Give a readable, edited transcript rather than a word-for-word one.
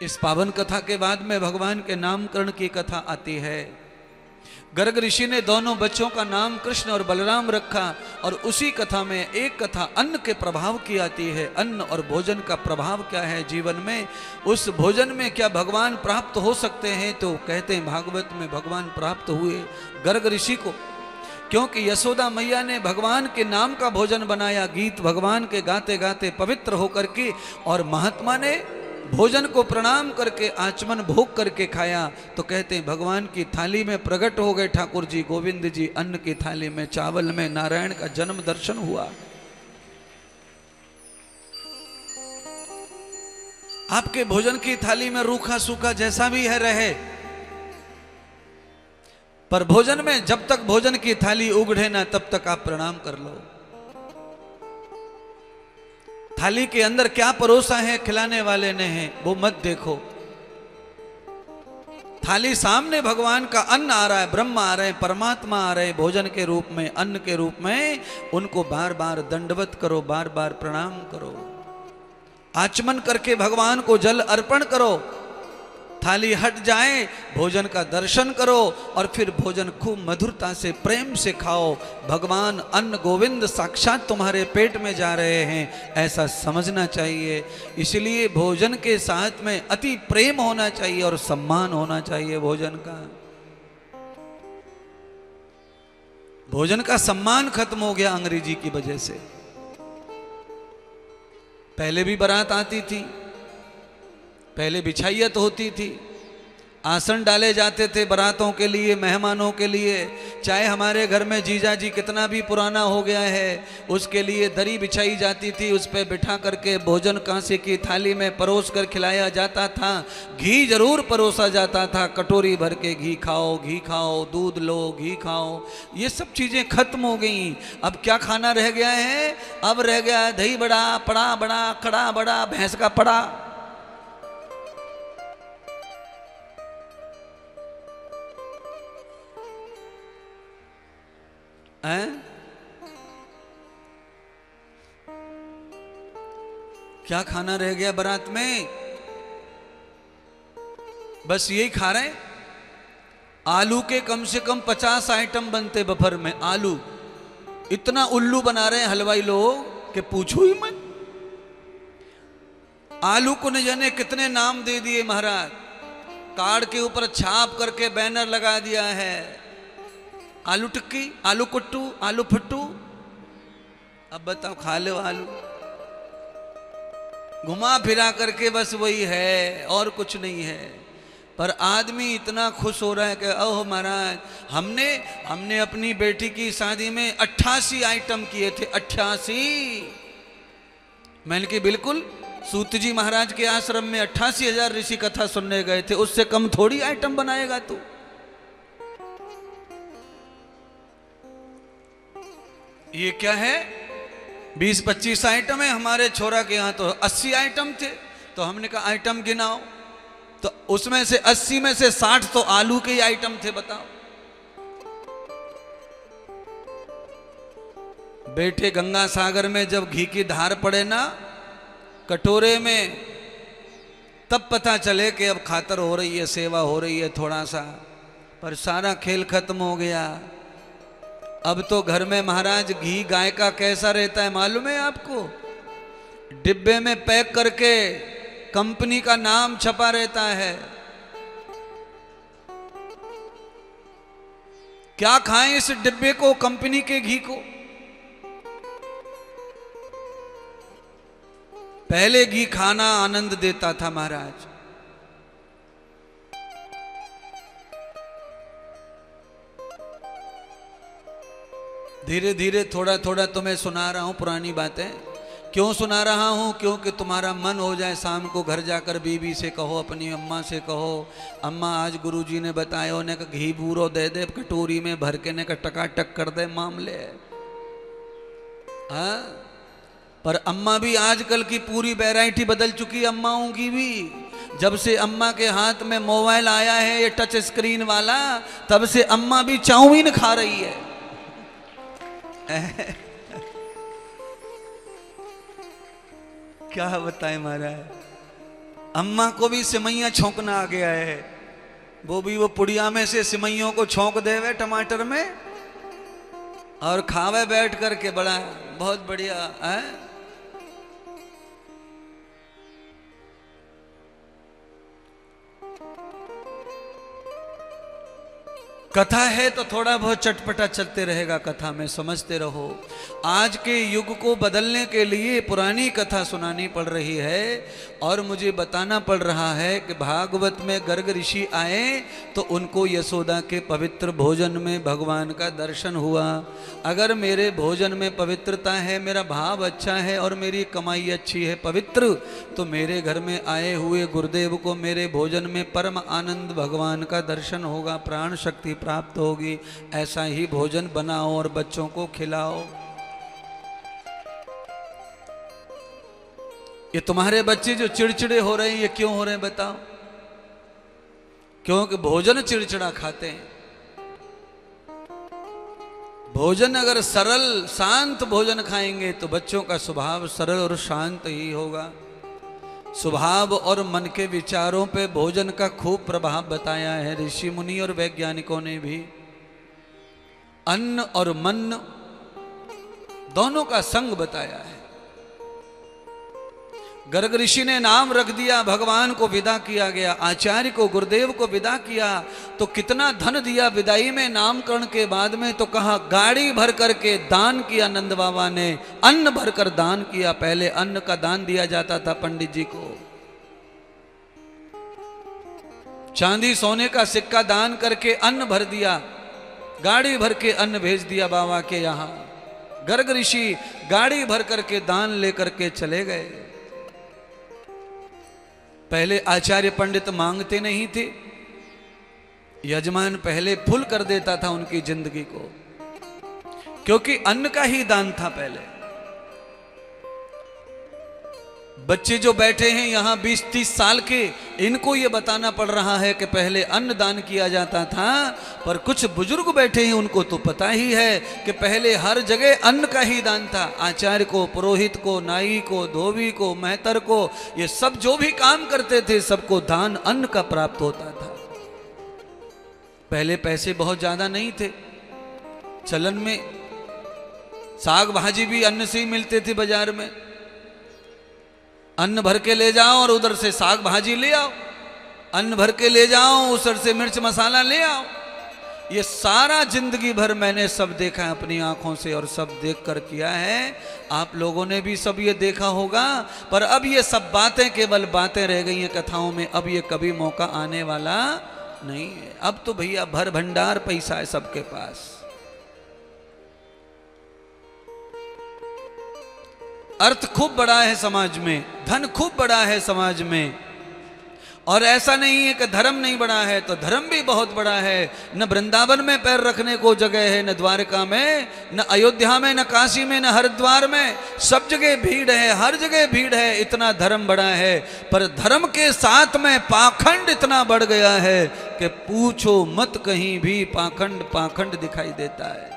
इस पावन कथा के बाद में भगवान के नामकरण की कथा आती है। गर्ग ऋषि ने दोनों बच्चों का नाम कृष्ण और बलराम रखा, और उसी कथा में एक कथा अन्न के प्रभाव की आती है। अन्न और भोजन का प्रभाव क्या है जीवन में, उस भोजन में क्या भगवान प्राप्त हो सकते हैं। तो कहते हैं भागवत में भगवान प्राप्त हुए गर्ग ऋषि को, क्योंकि यशोदा मैया ने भगवान के नाम का भोजन बनाया, गीत भगवान के गाते गाते पवित्र होकर के, और महात्मा ने भोजन को प्रणाम करके आचमन भोग करके खाया। तो कहते हैं भगवान की थाली में प्रकट हो गए ठाकुर जी गोविंद जी, अन्न की थाली में चावल में नारायण का जन्म दर्शन हुआ। आपके भोजन की थाली में रूखा सूखा जैसा भी है रहे, पर भोजन में जब तक भोजन की थाली उगड़े ना तब तक आप प्रणाम कर लो। थाली के अंदर क्या परोसा है खिलाने वाले ने है वो मत देखो। थाली सामने भगवान का अन्न आ रहा है, ब्रह्म आ रहे हैं, परमात्मा आ रहे हैं भोजन के रूप में, अन्न के रूप में, उनको बार बार दंडवत करो, बार बार प्रणाम करो, आचमन करके भगवान को जल अर्पण करो। थाली हट जाए, भोजन का दर्शन करो, और फिर भोजन खूब मधुरता से प्रेम से खाओ। भगवान अन्न गोविंद साक्षात तुम्हारे पेट में जा रहे हैं, ऐसा समझना चाहिए। इसलिए भोजन के साथ में अति प्रेम होना चाहिए और सम्मान होना चाहिए भोजन का। भोजन का सम्मान खत्म हो गया अंग्रेजी की वजह से। पहले भी बारात आती थी, पहले बिछाइयत होती थी, आसन डाले जाते थे बारातों के लिए, मेहमानों के लिए। चाहे हमारे घर में जीजा जी कितना भी पुराना हो गया है, उसके लिए दरी बिछाई जाती थी, उस पर बिठा करके भोजन कांसे की थाली में परोस कर खिलाया जाता था। घी जरूर परोसा जाता था, कटोरी भर के घी खाओ, दूध लो, घी खाओ। ये सब चीज़ें खत्म हो गई। अब क्या खाना रह गया है? अब रह गया है दही बड़ा, पड़ा बड़ा, कड़ा बड़ा, भैंस का पड़ा। क्या खाना रह गया बारात में? बस यही खा रहे हैं। आलू के कम से कम 50 आइटम बनते बफर में। आलू इतना उल्लू बना रहे हैं हलवाई लोग कि पूछो ही मत। आलू को न जाने कितने नाम दे दिए महाराज, कार्ड के ऊपर छाप करके बैनर लगा दिया है, आलू टिक्की, आलू कुट्टू, आलू फट्टू। अब बताओ खा लो आलू, घुमा फिरा करके बस वही है और कुछ नहीं है। पर आदमी इतना खुश हो रहा है कि ओह महाराज, हमने अपनी बेटी की शादी में 88 आइटम किए थे। 88। मैंने कि बिल्कुल, सूत जी महाराज के आश्रम में 88,000 ऋषि कथा सुनने गए थे, उससे कम थोड़ी आइटम बनाएगा तू। ये क्या है? 20-25 आइटम है। हमारे छोरा के यहाँ तो 80 आइटम थे। तो हमने कहा आइटम गिनाओ, तो उसमें से 80 में से 60 तो आलू के ही आइटम थे। बताओ। बेटे गंगा सागर में जब घी की धार पड़े ना कटोरे में, तब पता चले कि अब खातर हो रही है, सेवा हो रही है थोड़ा सा। पर सारा खेल खत्म हो गया। अब तो घर में महाराज घी गाय का कैसा रहता है मालूम है आपको? डिब्बे में पैक करके कंपनी का नाम छपा रहता है। क्या खाएं इस डिब्बे को, कंपनी के घी को? पहले घी खाना आनंद देता था महाराज। धीरे धीरे थोड़ा थोड़ा तुम्हें सुना रहा हूं पुरानी बातें। क्यों सुना रहा हूं? क्योंकि तुम्हारा मन हो जाए शाम को घर जाकर बीबी से कहो, अपनी अम्मा से कहो, अम्मा आज गुरुजी ने बताया ने का घी बूरो दे दे कटोरी में भर के, ने का टकाटक कर दे मामले। हाँ, पर अम्मा भी आजकल की पूरी वैरायटी बदल चुकी अम्माओं की भी। जब से अम्मा के हाथ में मोबाइल आया है ये टच स्क्रीन वाला, तब से अम्मा भी चाउमीन खा रही है। क्या बताएं महाराज। अम्मा को भी सिमैया छोंकना आ गया है, वो भी वो पुड़िया में से सिमैयों को छोंक देवे टमाटर में और खावे बैठ करके, बड़ा बहुत बढ़िया है। कथा है तो थोड़ा बहुत चटपटा चलते रहेगा, कथा में समझते रहो। आज के युग को बदलने के लिए पुरानी कथा सुनानी पड़ रही है और मुझे बताना पड़ रहा है कि भागवत में गर्ग ऋषि आए तो उनको यशोदा के पवित्र भोजन में भगवान का दर्शन हुआ। अगर मेरे भोजन में पवित्रता है, मेरा भाव अच्छा है और मेरी कमाई अच्छी है पवित्र, तो मेरे घर में आए हुए गुरुदेव को मेरे भोजन में परम आनंद भगवान का दर्शन होगा, प्राण शक्ति प्राप्त होगी। ऐसा ही भोजन बनाओ और बच्चों को खिलाओ। ये तुम्हारे बच्चे जो चिड़चिड़े हो रहे हैं, ये क्यों हो रहे हैं बताओ? क्योंकि भोजन चिड़चिड़ा खाते हैं। भोजन अगर सरल शांत भोजन खाएंगे तो बच्चों का स्वभाव सरल और शांत ही होगा। स्वभाव और मन के विचारों पे भोजन का खूब प्रभाव बताया है ऋषि मुनि और वैज्ञानिकों ने भी। अन्न और मन दोनों का संग बताया है। गर्ग ऋषि ने नाम रख दिया, भगवान को विदा किया गया, आचार्य को गुरुदेव को विदा किया तो कितना धन दिया विदाई में, नामकरण के बाद में तो कहा गाड़ी भर करके दान किया। नंद बाबा ने अन्न भरकर दान किया। पहले अन्न का दान दिया जाता था पंडित जी को, चांदी सोने का सिक्का दान करके अन्न भर दिया, गाड़ी भर के अन्न भेज दिया बाबा के यहां। गर्ग ऋषि गाड़ी भर करके दान लेकर के चले गए। पहले आचार्य पंडित मांगते नहीं थे, यजमान पहले फुल कर देता था उनकी जिंदगी को, क्योंकि अन्न का ही दान था पहले। बच्चे जो बैठे हैं यहां 20-30 साल के, इनको ये बताना पड़ रहा है कि पहले अन्न दान किया जाता था, पर कुछ बुजुर्ग बैठे हैं उनको तो पता ही है कि पहले हर जगह अन्न का ही दान था। आचार्य को, पुरोहित को, नाई को, धोबी को, मेहतर को, ये सब जो भी काम करते थे सबको दान अन्न का प्राप्त होता था। पहले पैसे बहुत ज्यादा नहीं थे, चलन में साग भाजी भी अन्न से ही मिलते थे बाजार में। अन्न भर के ले जाओ और उधर से साग भाजी ले आओ, अन्न भर के ले जाओ उधर से मिर्च मसाला ले आओ। ये सारा जिंदगी भर मैंने सब देखा है अपनी आंखों से और सब देख कर किया है। आप लोगों ने भी सब ये देखा होगा, पर अब ये सब बातें केवल बातें रह गई हैं कथाओं में। अब ये कभी मौका आने वाला नहीं है। अब तो भैया भर भंडार पैसा है सबके पास। अर्थ खूब बड़ा है समाज में, धन खूब बड़ा है समाज में, और ऐसा नहीं है कि धर्म नहीं बड़ा है, तो धर्म भी बहुत बड़ा है। न वृंदावन में पैर रखने को जगह है, न द्वारका में, न अयोध्या में, न काशी में, न हरिद्वार में, सब जगह भीड़ है, हर जगह भीड़ है। इतना धर्म बड़ा है, पर धर्म के साथ में पाखंड इतना बढ़ गया है कि पूछो मत, कहीं भी पाखंड पाखंड दिखाई देता है।